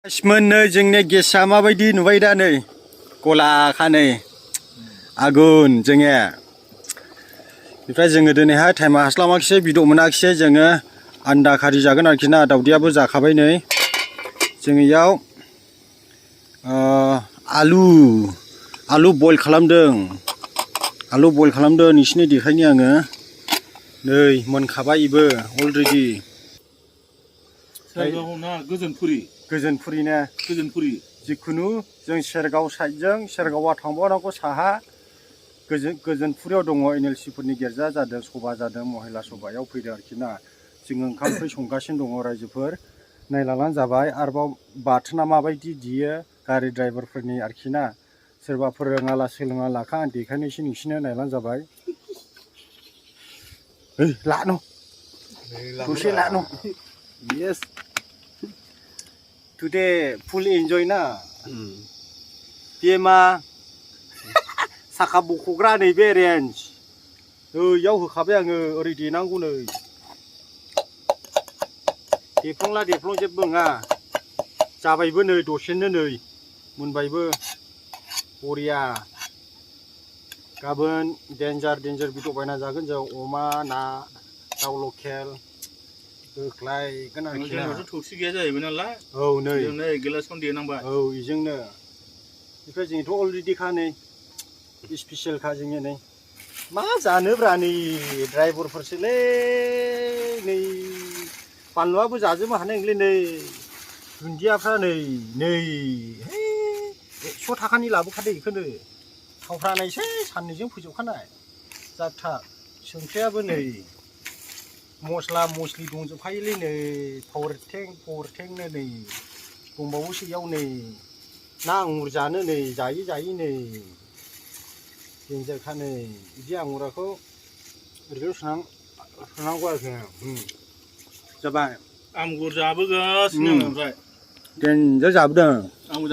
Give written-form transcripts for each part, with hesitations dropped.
मोननै जोंनि गेसा माबायदि नुबाय दा नै गलाखा नै आगुन जोङो ओमफ्राय जोङो दिनैहाय टाइमा हास्लाबाखिसै बिदौ मोनाखिसै जोङो आन्दा खारि जागोन आरोखि ना दावदैयाबो जाखाबाय नै जोङो इयाव आलु बयल खालामदों नोंसिनो देखायनि आङो नै मोनखाबाय इबो अलरेडि गोजोनपुरि जिखुनु जों सेरगाव साइडजों सेरगावआ थांबावनांगौ साहा गोजोनपुरियाव दङ NLC फोरनि गिर्जा जादों सभा जादों महिला सभायाव फैदों आरोखि ना जोङो ओंखाम ओंख्रि संगासिनो दङ रायजोफोर नायलांनानै जाबाय आरोबाव बाथोना माबायदि देयो गारि ड्राइभारफोरनि आरोखि ना सोरबाफोर रोङाला सोलोङा लाखा आं देखायनोसै नोंसिनो नायलांनानै जाबाय लानो दसे लानो yes today full enjoy ना बेमा साखा बख'ग्रा नैबे रेन्ज इयाव होखाबाय आङो ओरै देनांगौ नै देफ्लंला जेबो नङा जाबायबो नै दसेनो नै मोनबायबो बरिया गाबोन डेन्जार बिदौ बायना जागोन जों अमा ना दाउ लकेल होख्लायगोन आरोखि ना थौसि गैया जाहैबाय नालाय औ नै गिलासखौनो देनांबाय औ बेजोंनो ओमफ्राय जोंथ' अलरेडिखा नै स्पेसियेलखा जोङो नै मा जानोब्रा नै ड्राइभारफोरसोलै नै बानलुआबो जाजोबनो हानाय नंले नै दुन्दियाफ्रा नै 100 थाखानि लाबोखादो बेखौनो थावफ्रानायसै साननैजों फोजोबखानाय जाथा संख्रियाबो नै मस्ला मस्लि दंजोबखायोलै नै पावारटेंनो नै दंबावोसो इयाव नै ना आंगुर जानो नै जायै नै डेन्जारखा नै बिदि आंगुराखौ ओरैनो सोनांगौ आरोखि जाबाय आंगुर जाबोगासिनो ओमफ्राय डेन्जार जाबोदों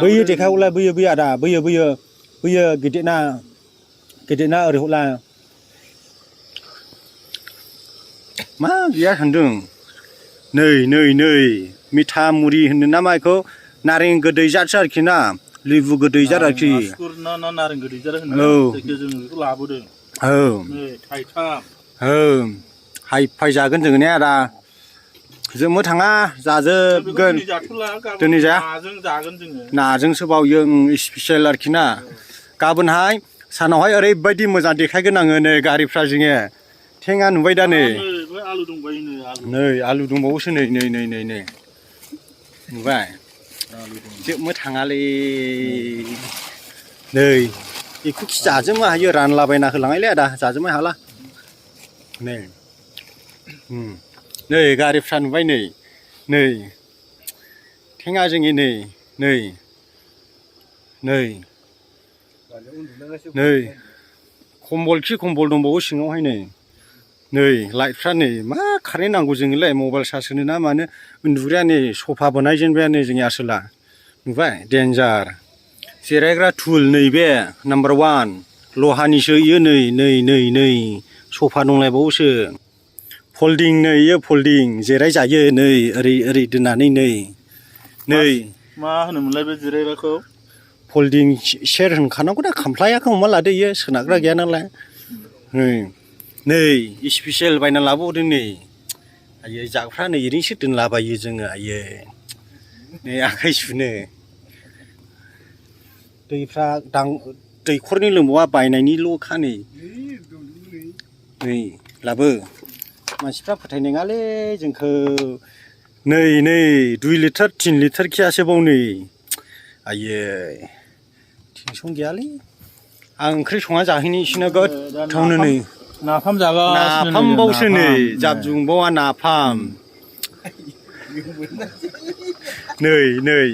बैयो देखायहरलाय बैयो आदा बैयो गिदिरना ओरै हरलाय मा गैया सानदों नै मिथा मुरि होनो ना मा बेखौ नारें गोदै जादसो आरोखि ना लेबु गोदै जाद आरोखि नारें गोदै जाद होनो जायखिया जों बेखौ लाबोदों नै थाइथाम हाइ फाइ जागोन जोङो ने आदा जोंबो थाङा जाजोबगोन दिनै जाया नाजोंसो बावयो स्पेसियेल आरोखि ना गाबोनहाय सानावहाय ओरैबायदि मोजां देखायगोन आङो नै गारिफ्रा जोङो थेङा नुबाय दा नै आलु दंबावोसो नै नुबाय जोबनो थाङालै नै बेखौ जाजोबनो हायो रानलाबायना होलांनायलै आदा जाजोबनो हाला नै गारिफ्रा नुबाय नै थेङा जोंनि नै कम्बल दंबावो सिङावहाय नै लाइटफ्रा नै मा कारेन्ट नांगौ जोंनोलाय मबाइल चार्ज होनो ना मानो उन्दुग्राया नै सफा बानायजेनबाय नै जोंनि आसोला नुबाय डेन्जार जिरायग्रा थुल नैबे नाम्बार 1 लहानिसो इयो नै सफा दंलायबावोसो फल्डिं नै इयो फल्डिं जिराय जायो नै ओरै दोननानै नै मा होनोमोनलाय बे जिरायग्राखौ फल्डिं सेर होनखानांगौ दा खामफ्लायाखौ अमा लादो इयो सोनाग्रा गैया नालाय नै स्पेसियेल बायना लाबोदों नै आयै जाग्राफ्रा नै ओरैनोसो दोनलाबायो जोङो आयै नै आखाइ सुनो दैफ्रा दैखरनि लोंबावा बायनायनिल'खा नै लाबो मानसिफ्रा फोथायनाय नङालै जोंखौ नै 2 लिटार 3 लिटार खियासो बाव नै आयै टेनसन गैयालै आं ओंख्रि संना जाहैनि इसोरनो गोथावनो नै नाफाम जागासिनो नाफामबावसो नै जाबजुंबावा नाफाम नै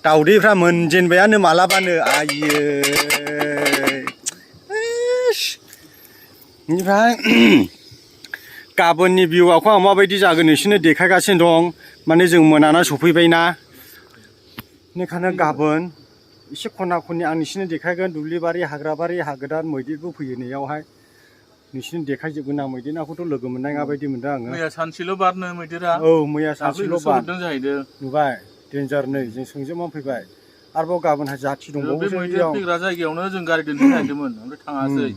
दावदैफ्रा मोनजेनबायानो मालाबानो आयै बेनिफ्राय गाबोननि भिउआखौ आं माबायदि जागोन नोंसोरनो देखायगासिनो दं माने जों मोनाना सफैबायना बेनिखायनो गाबोन एसे खना खनि आं नोंसोरनो देखायगोन दुब्लिबारि हाग्राबारि हागोदान मैदेरबो फैयो नैयावहाय नोंसोरनो देखायजोबगोन आं मैदेरखौथ' लोगो मोननाय माबायदि मोनदों आङो मैया सानसेल' बारनो मैदेरा औ मैया सानसेल' बार जाहैदों नुबाय डेन्जार नै जों सोंजोबनानै फैबाय आरोबाव गाबोनहाय जाथि बे दंबावोसो मैदेर इयाव फैग्रा जायगायावनो जों गारि दोननो नागिरदोंमोन ओमफ्राय थाङासै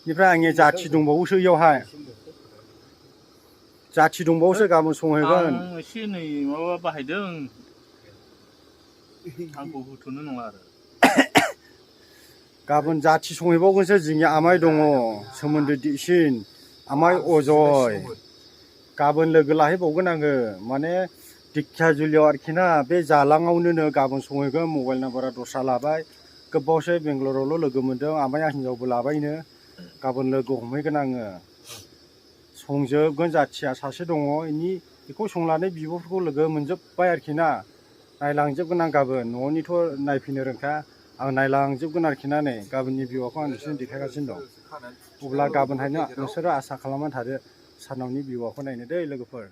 बेनिफ्राय आंनि जाथि दंबावोसो इयावहाय जाथि दंबावोसो गाबोन संहैगोन आं एसे नै माबा बाहायदों आंखौ होथ'नो नङा आरो गाबोन जाथि संहैबावगोनसो जोंनि आमाइ दङ सोमोन्दो दिसिन आमाइ अजय गाबोन लोगो लाहैबावगोन आङो माने दिखियाजुलियाव आरोखि ना बे जालाङावनो गाबोन संहैगोन मबाइल नाम्बारा दस्रा लाबाय गोबावसै बेंगलरावल' लोगो मोन्दों आमाइया हिनजावबो लाबायनो गाबोन लोगो हमहैगोन आङो संजोबगोन जाथिया सासे दङ बेखौ संनानै बिब'फोरखौ लोगो मोनजोब्बाय आरोखि ना नायलांजोबगोन आं गाबोन न'निथ' नायफैनो रोंखा आं नायलांजोबगोन आरोखि ना नै गाबोननि बिउआखौ आं नोंसोरनो देखायगासिनो दं अब्ला गाबोनहायनो नोंसोरो आसा खालामनानै थादो सानावनि बिउआखौ नायनो दै लोगोफोर